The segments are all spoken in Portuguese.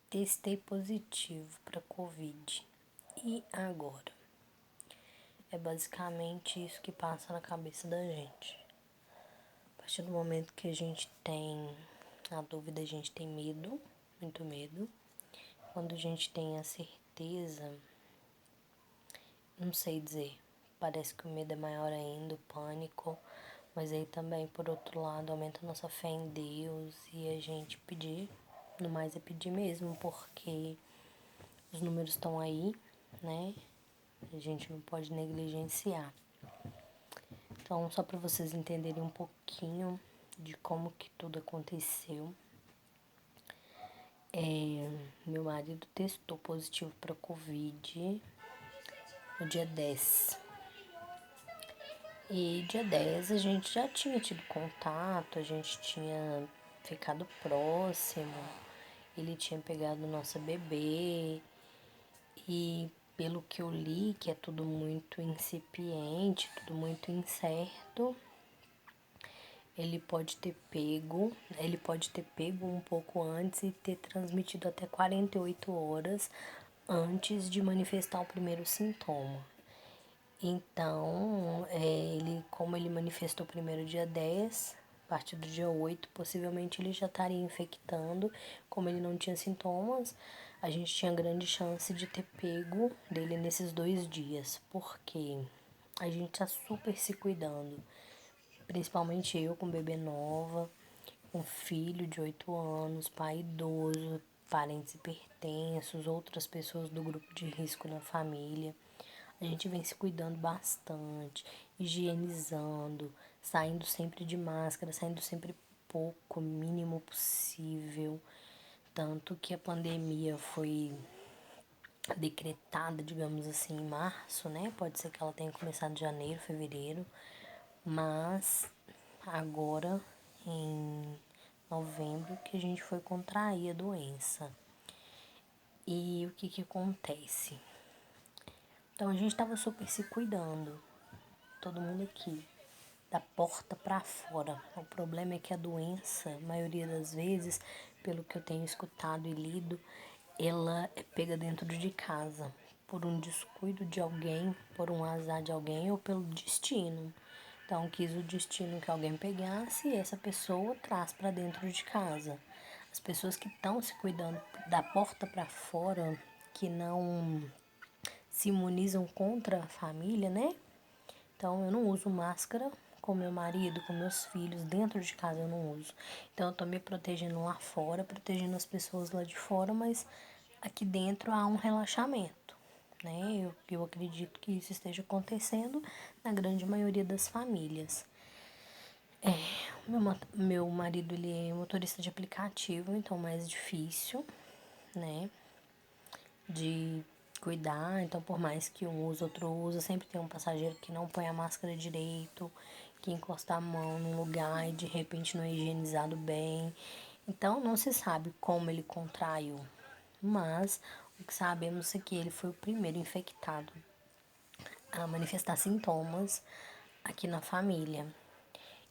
Testei positivo para Covid. E agora? É basicamente isso que passa na cabeça da gente. A partir do momento que a gente tem a dúvida, a gente tem medo, muito medo. Quando a gente tem a certeza, não sei dizer, parece que o medo é maior ainda, o pânico. Mas aí também, por outro lado, aumenta a nossa fé em Deus e a gente pedir, no mais é pedir mesmo, porque os números estão aí, né? A gente não pode negligenciar. Então, só para vocês entenderem um pouquinho de como que tudo aconteceu. Meu marido testou positivo para Covid no dia 10. E dia 10 a gente já tinha tido contato, a gente tinha ficado próximo, ele tinha pegado nossa bebê e pelo que eu li, que é tudo muito incipiente, tudo muito incerto, ele pode ter pego um pouco antes e ter transmitido até 48 horas antes de manifestar o primeiro sintoma. Então, como ele manifestou primeiro dia 10, a partir do dia 8, possivelmente ele já estaria infectando. Como ele não tinha sintomas, a gente tinha grande chance de ter pego dele nesses 2 dias, porque a gente tá super se cuidando. Principalmente eu com bebê nova, com filho de 8 anos, pai idoso, parentes hipertensos, outras pessoas do grupo de risco na família. A gente vem se cuidando bastante, higienizando, saindo sempre de máscara, saindo sempre pouco, mínimo possível. Tanto que a pandemia foi decretada, digamos assim, em março, né? Pode ser que ela tenha começado em janeiro, fevereiro, mas agora em novembro que a gente foi contrair a doença. E o que acontece? Então a gente estava super se cuidando, todo mundo aqui, da porta para fora. O problema é que a doença, a maioria das vezes, pelo que eu tenho escutado e lido, ela é pega dentro de casa, por um descuido de alguém, por um azar de alguém ou pelo destino. Então, quis o destino que alguém pegasse e essa pessoa traz para dentro de casa. As pessoas que estão se cuidando da porta para fora, que não se imunizam contra a família, né? Então, eu não uso máscara com meu marido, com meus filhos, dentro de casa eu não uso. Então, eu tô me protegendo lá fora, protegendo as pessoas lá de fora, mas aqui dentro há um relaxamento, né? Eu acredito que isso esteja acontecendo na grande maioria das famílias. Meu marido, ele é motorista de aplicativo, então mais difícil, né? De cuidar, então por mais que um use, outro usa, sempre tem um passageiro que não põe a máscara direito, que encosta a mão num lugar e de repente não é higienizado bem. Então não se sabe como ele contraiu, mas o que sabemos é que ele foi o primeiro infectado a manifestar sintomas aqui na família.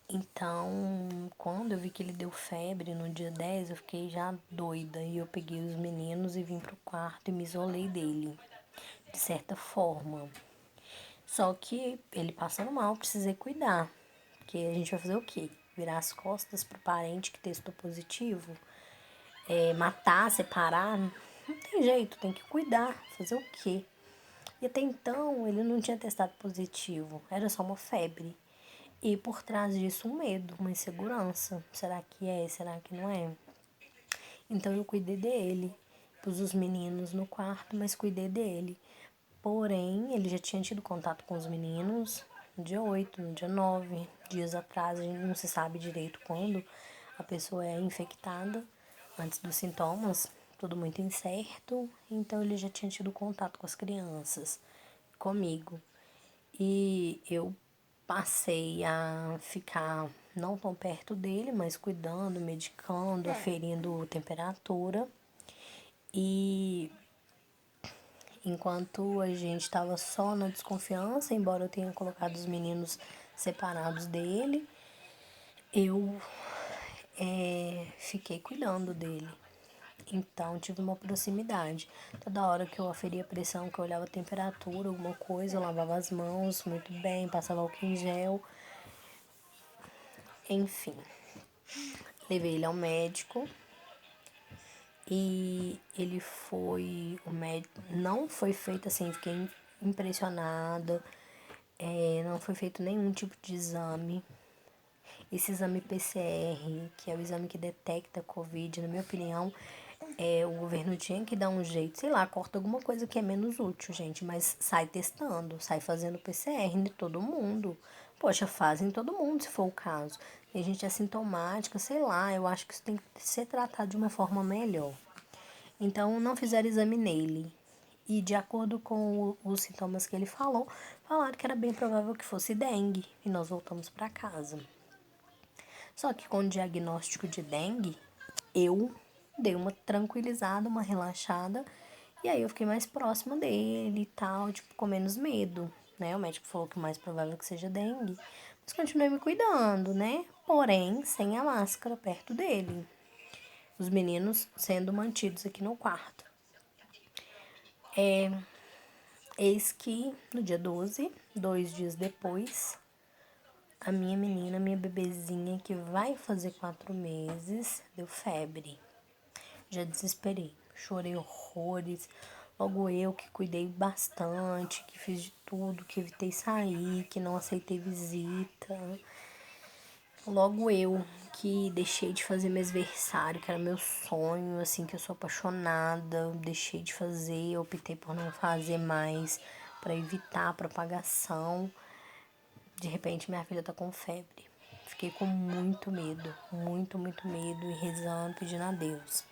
Então, quando eu vi que ele deu febre no dia 10, eu fiquei já doida. E eu peguei os meninos e vim pro quarto e me isolei dele, de certa forma. Só que ele passando mal, precisei cuidar. Porque a gente vai fazer o quê? Virar as costas pro parente que testou positivo? Matar, separar? Não tem jeito, tem que cuidar. Fazer o quê? E até então ele não tinha testado positivo, era só uma febre. E por trás disso um medo, uma insegurança. Será que é? Será que não é? Então eu cuidei dele. Pus os meninos no quarto, mas cuidei dele. Porém, ele já tinha tido contato com os meninos no dia 8, no dia 9, dias atrás. A gente não se sabe direito quando a pessoa é infectada, antes dos sintomas, tudo muito incerto. Então ele já tinha tido contato com as crianças, comigo. E eu passei a ficar não tão perto dele, mas cuidando, medicando, aferindo temperatura. E enquanto a gente estava só na desconfiança, embora eu tenha colocado os meninos separados dele, eu fiquei cuidando dele. Então, tive uma proximidade. Toda hora que eu aferia a pressão, que eu olhava a temperatura, alguma coisa, eu lavava as mãos muito bem, passava álcool em gel. Enfim, levei ele ao médico e ele foi... O médico não foi feito assim, fiquei impressionada. Não foi feito nenhum tipo de exame. Esse exame PCR, que é o exame que detecta a Covid, na minha opinião, o governo tinha que dar um jeito, sei lá, corta alguma coisa que é menos útil, gente, mas sai testando, sai fazendo PCR em todo mundo. Poxa, fazem em todo mundo, se for o caso. Tem gente assintomática, sei lá, eu acho que isso tem que ser tratado de uma forma melhor. Então, não fizeram exame nele. E de acordo com os sintomas que ele falou, falaram que era bem provável que fosse dengue. E nós voltamos para casa. Só que com o diagnóstico de dengue, eu dei uma tranquilizada, uma relaxada. E aí eu fiquei mais próxima dele e tal, tipo, com menos medo, né? O médico falou que o mais provável é que seja dengue. Mas continuei me cuidando, né? Porém, sem a máscara perto dele. Os meninos sendo mantidos aqui no quarto. Eis que no dia 12, 2 dias depois, a minha menina, minha bebezinha, que vai fazer 4 meses, deu febre. Já desesperei, chorei horrores. Logo eu que cuidei bastante, que fiz de tudo, que evitei sair, que não aceitei visita. Logo eu que deixei de fazer mêsversário, que era meu sonho, assim, que eu sou apaixonada, deixei de fazer, optei por não fazer mais para evitar a propagação. De repente minha filha tá com febre. Fiquei com muito medo e rezando, pedindo a Deus.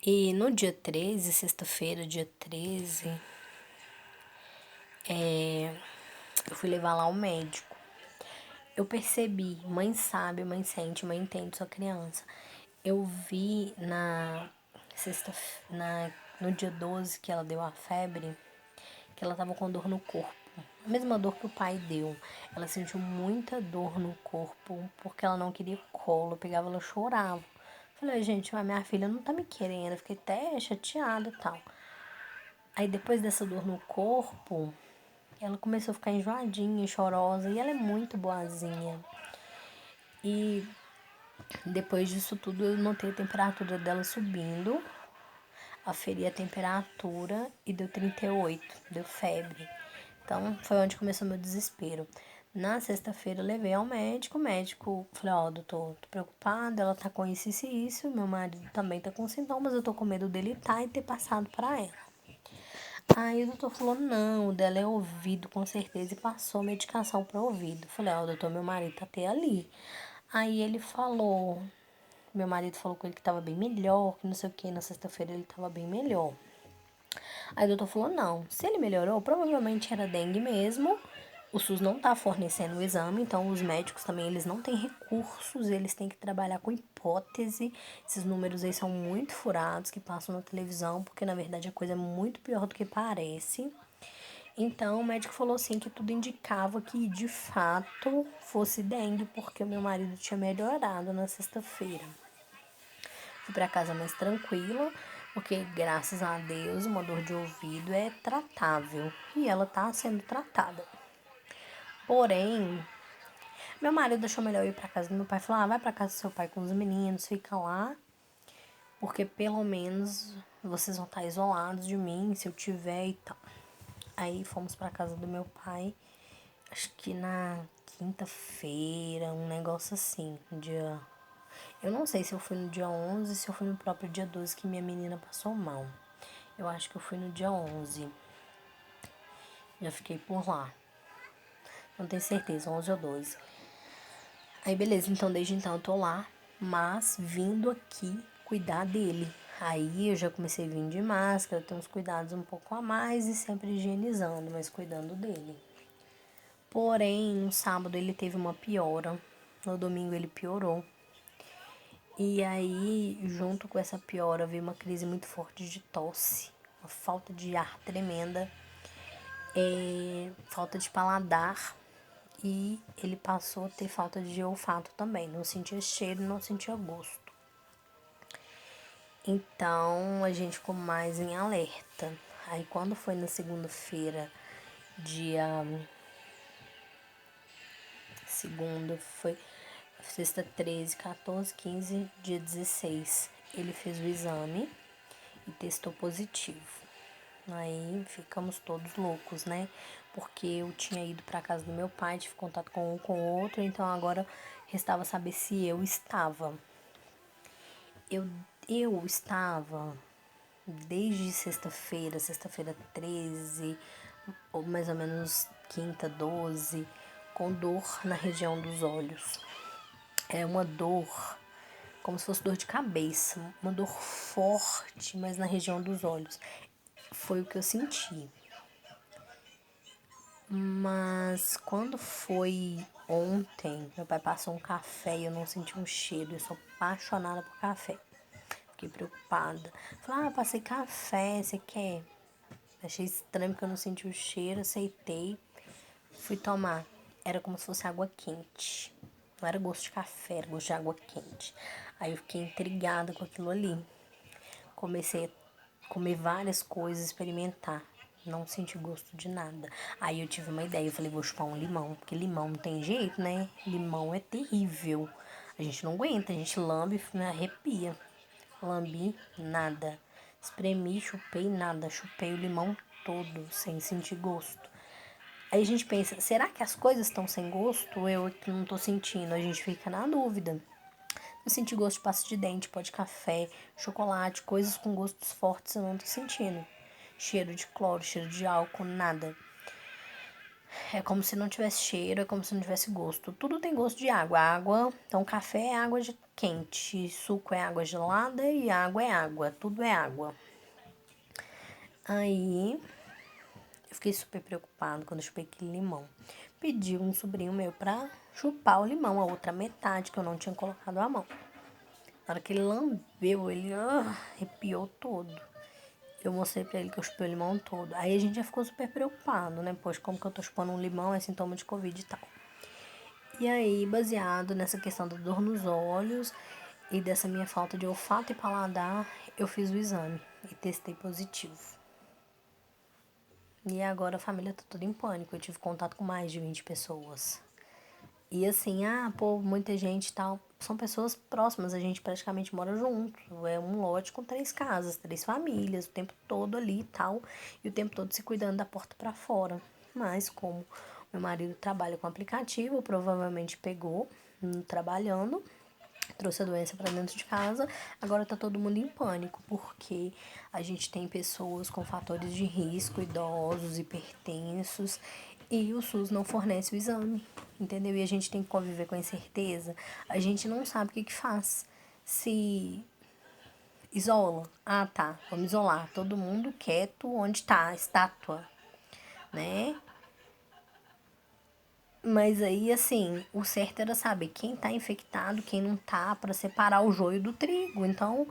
E no dia 13, sexta-feira, dia 13, eu fui levar lá ao médico. Eu percebi, mãe sabe, mãe sente, mãe entende sua criança. Eu vi no dia 12 que ela deu a febre, que ela tava com dor no corpo. A mesma dor que o pai deu. Ela sentiu muita dor no corpo, porque ela não queria colo. Eu pegava, ela chorava. Falei, gente, mas minha filha não tá me querendo. Eu fiquei até chateada e tal. Aí depois dessa dor no corpo, ela começou a ficar enjoadinha, chorosa. E ela é muito boazinha. E depois disso tudo, eu notei a temperatura dela subindo. Aferi a temperatura e deu 38, deu febre. Então, foi onde começou meu desespero. Na sexta-feira, eu levei ao médico. O médico falou, ó, doutor, tô preocupada, ela tá com isso e isso. Meu marido também tá com sintomas, eu tô com medo dele estar e ter passado pra ela. Aí o doutor falou, não, o dela é ouvido, com certeza, e passou medicação para ouvido. Falei, ó, doutor, meu marido tá até ali. Aí ele falou, meu marido falou com ele que tava bem melhor, que não sei o que, na sexta-feira ele tava bem melhor. Aí o doutor falou, não, se ele melhorou, provavelmente era dengue mesmo. O SUS não tá fornecendo o exame, então os médicos também, eles não têm recursos, eles têm que trabalhar com hipótese. Esses números aí são muito furados que passam na televisão, porque na verdade a coisa é muito pior do que parece. Então o médico falou assim que tudo indicava que de fato fosse dengue, porque o meu marido tinha melhorado na sexta-feira. Fui pra casa mais tranquila, porque graças a Deus uma dor de ouvido é tratável e ela tá sendo tratada. Porém, meu marido achou melhor ir pra casa do meu pai. Falou, vai pra casa do seu pai com os meninos, fica lá. Porque pelo menos vocês vão estar isolados de mim, se eu tiver e tal. Aí fomos pra casa do meu pai, acho que na quinta-feira, um negócio assim, dia... Eu não sei se eu fui no dia 11, se eu fui no próprio dia 12 que minha menina passou mal. Eu acho que eu fui no dia 11. Já fiquei por lá. Não tenho certeza, 11 ou 12. Aí beleza, então desde então eu tô lá, mas vindo aqui cuidar dele. Aí eu já comecei a vir de máscara, ter uns cuidados um pouco a mais e sempre higienizando, mas cuidando dele. Porém, no sábado ele teve uma piora, no domingo ele piorou. E aí, junto com essa piora, veio uma crise muito forte de tosse, uma falta de ar tremenda, falta de paladar. E ele passou a ter falta de olfato também. Não sentia cheiro, não sentia gosto. Então a gente ficou mais em alerta. Aí quando foi na segunda-feira, dia. Segunda foi sexta 13, 14, 15, dia 16. Ele fez o exame e testou positivo. Aí ficamos todos loucos, né? Porque eu tinha ido para casa do meu pai, tive contato com um com o outro, então agora restava saber se eu estava. Eu estava desde sexta-feira 13, ou mais ou menos quinta 12, com dor na região dos olhos. É uma dor, como se fosse dor de cabeça, uma dor forte, mas na região dos olhos. Foi o que eu senti. Mas quando foi ontem, meu pai passou um café e eu não senti um cheiro. Eu sou apaixonada por café. Fiquei preocupada. Falei, passei café, você quer? Achei estranho porque eu não senti o cheiro, aceitei. Fui tomar. Era como se fosse água quente. Não era gosto de café, era gosto de água quente. Aí eu fiquei intrigada com aquilo ali. Comecei a comer várias coisas, experimentar. Não senti gosto de nada. Aí eu tive uma ideia, eu falei, vou chupar um limão, porque limão não tem jeito, né? Limão é terrível. A gente não aguenta, a gente lambe e arrepia. Lambi, nada. Espremi, chupei, nada. Chupei o limão todo, sem sentir gosto. Aí a gente pensa, será que as coisas estão sem gosto ou eu que não tô sentindo? A gente fica na dúvida. Eu senti gosto de pasta de dente, pó de café, chocolate, coisas com gostos fortes eu não tô sentindo. Cheiro de cloro, cheiro de álcool, nada. É como se não tivesse cheiro, é como se não tivesse gosto. Tudo tem gosto de água. Água, então café é água de quente, suco é água gelada e água é água. Tudo é água. Aí eu fiquei super preocupado quando eu chupei aquele limão. Pedi um sobrinho meu pra chupar o limão, a outra metade que eu não tinha colocado a mão. Na hora que ele lambeu, ele arrepiou todo. Eu mostrei pra ele que eu chupei o limão todo. Aí a gente já ficou super preocupado, né? Poxa, como que eu tô chupando um limão é sintoma de Covid e tal. E aí, baseado nessa questão da dor nos olhos e dessa minha falta de olfato e paladar, eu fiz o exame e testei positivo. E agora a família tá toda em pânico. Eu tive contato com mais de 20 pessoas. E assim, muita gente e tal. São pessoas próximas, a gente praticamente mora junto. É um lote com 3 casas, 3 famílias, o tempo todo ali e tal. E o tempo todo se cuidando da porta para fora. Mas como meu marido trabalha com aplicativo, provavelmente pegou trabalhando, trouxe a doença para dentro de casa. Agora tá todo mundo em pânico, porque a gente tem pessoas com fatores de risco, idosos, hipertensos, e o SUS não fornece o exame, entendeu? E a gente tem que conviver com a incerteza. A gente não sabe o que faz. Se isola, tá, vamos isolar todo mundo quieto onde tá a estátua, né? Mas aí, assim, o certo era saber quem tá infectado, quem não tá, para separar o joio do trigo. Então,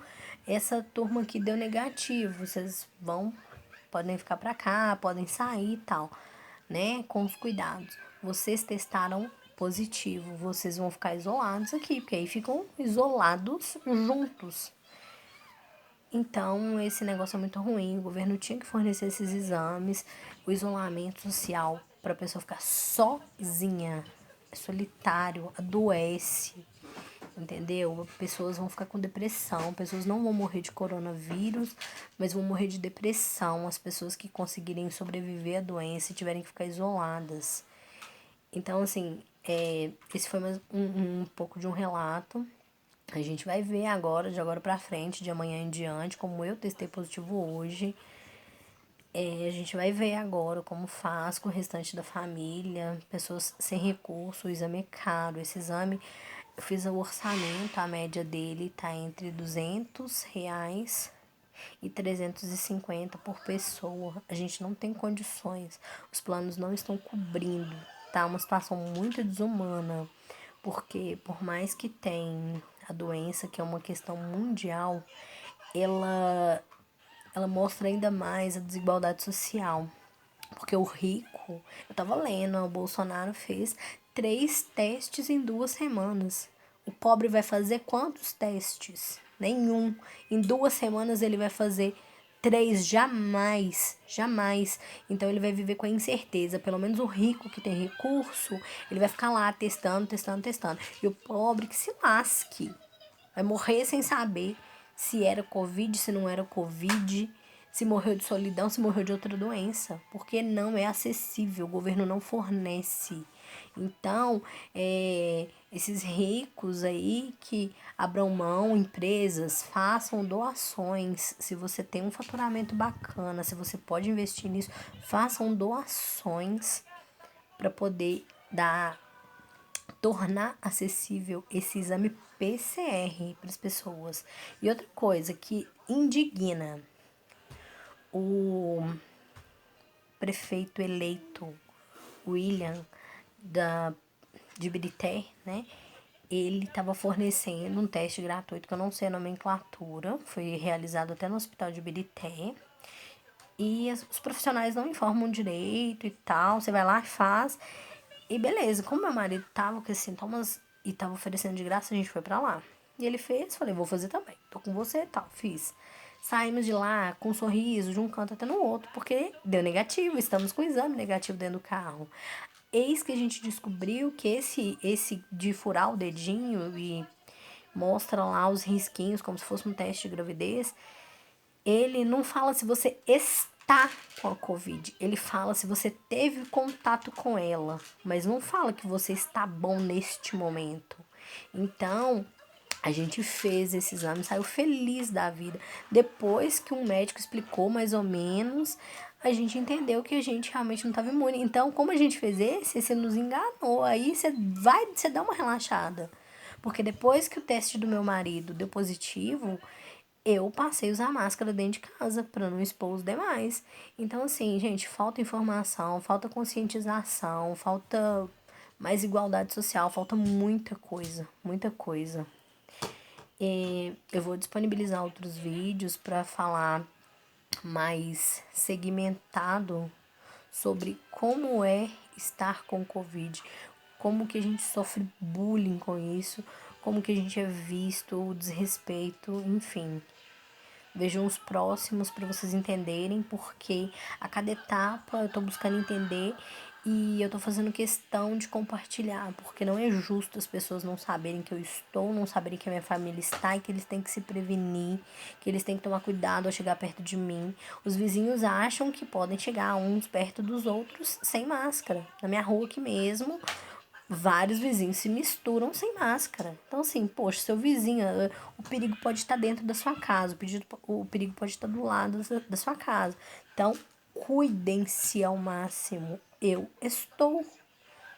essa turma aqui deu negativo. Vocês podem ficar pra cá, podem sair e tal, né? Com os cuidados. Vocês testaram positivo, vocês vão ficar isolados aqui, porque aí ficam isolados juntos. Então, esse negócio é muito ruim. O governo tinha que fornecer esses exames, o isolamento social para a pessoa ficar sozinha, é solitário, adoece, entendeu? Pessoas vão ficar com depressão, pessoas não vão morrer de coronavírus, mas vão morrer de depressão. As pessoas que conseguirem sobreviver à doença e tiverem que ficar isoladas. Então, assim, esse foi mais um pouco de um relato. A gente vai ver agora, de agora pra frente, de amanhã em diante, como eu testei positivo hoje. A gente vai ver agora como faz com o restante da família, pessoas sem recurso, o exame é caro. Esse exame, eu fiz o orçamento, a média dele tá entre R$ 200 e 350 por pessoa. A gente não tem condições, os planos não estão cobrindo, tá? Uma situação muito desumana, porque por mais que tenha a doença, que é uma questão mundial, ela mostra ainda mais a desigualdade social. Porque o rico, eu tava lendo, o Bolsonaro fez 3 testes em 2 semanas. O pobre vai fazer quantos testes? nenhum. Em 2 semanas ele vai fazer 3, jamais, jamais. Então ele vai viver com a incerteza. Pelo menos o rico que tem recurso, ele vai ficar lá testando, testando, testando. E o pobre que se lasque. Vai morrer sem saber se era Covid, se não era Covid, se morreu de solidão, se morreu de outra doença. Porque não é acessível, o governo não fornece. Então, esses ricos aí que abram mão, empresas, façam doações. Se você tem um faturamento bacana, se você pode investir nisso, façam doações para poder tornar acessível esse exame PCR para as pessoas. E outra coisa que indigna o prefeito eleito William de Birité, né? Ele estava fornecendo um teste gratuito, que eu não sei a nomenclatura, foi realizado até no hospital de Birité. E os profissionais não informam direito e tal, você vai lá e faz. E beleza, como meu marido tava com esses sintomas e tava oferecendo de graça, a gente foi pra lá. E ele fez, falei, vou fazer também, tô com você e tal, fiz. Saímos de lá com um sorriso de um canto até no outro, porque deu negativo, estamos com o exame negativo dentro do carro. Eis que a gente descobriu que esse de furar o dedinho e mostra lá os risquinhos, como se fosse um teste de gravidez, ele não fala se você está com a Covid, ele fala se você teve contato com ela, mas não fala que você está bom neste momento. Então, a gente fez esse exame, saiu feliz da vida. Depois que um médico explicou mais ou menos, a gente entendeu que a gente realmente não estava imune. Então, como a gente fez esse, você nos enganou. Aí você dá uma relaxada. Porque depois que o teste do meu marido deu positivo, eu passei a usar máscara dentro de casa para não expor os demais. Então, assim, gente, falta informação, falta conscientização, falta mais igualdade social, falta muita coisa, muita coisa. E eu vou disponibilizar outros vídeos para falar mais segmentado sobre como é estar com Covid, como que a gente sofre bullying com isso, como que a gente é visto, o desrespeito, enfim. Vejam os próximos para vocês entenderem, porque a cada etapa eu tô buscando entender e eu tô fazendo questão de compartilhar, porque não é justo as pessoas não saberem que eu estou, não saberem que a minha família está e que eles têm que se prevenir, que eles têm que tomar cuidado ao chegar perto de mim. Os vizinhos acham que podem chegar uns perto dos outros sem máscara. Na minha rua aqui mesmo, vários vizinhos se misturam sem máscara. Então, assim, poxa, seu vizinho, o perigo pode estar dentro da sua casa, o perigo pode estar do lado da sua casa. Então, cuidem-se ao máximo. Eu estou.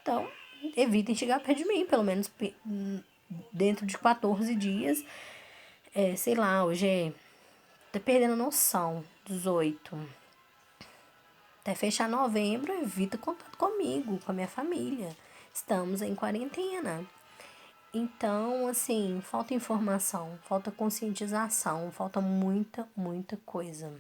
Então, evitem chegar perto de mim, pelo menos dentro de 14 dias. Sei lá, hoje tá perdendo a noção. 18. Até fechar novembro, evita contato comigo, com a minha família. Estamos em quarentena. Então, assim, falta informação, falta conscientização, falta muita, muita coisa.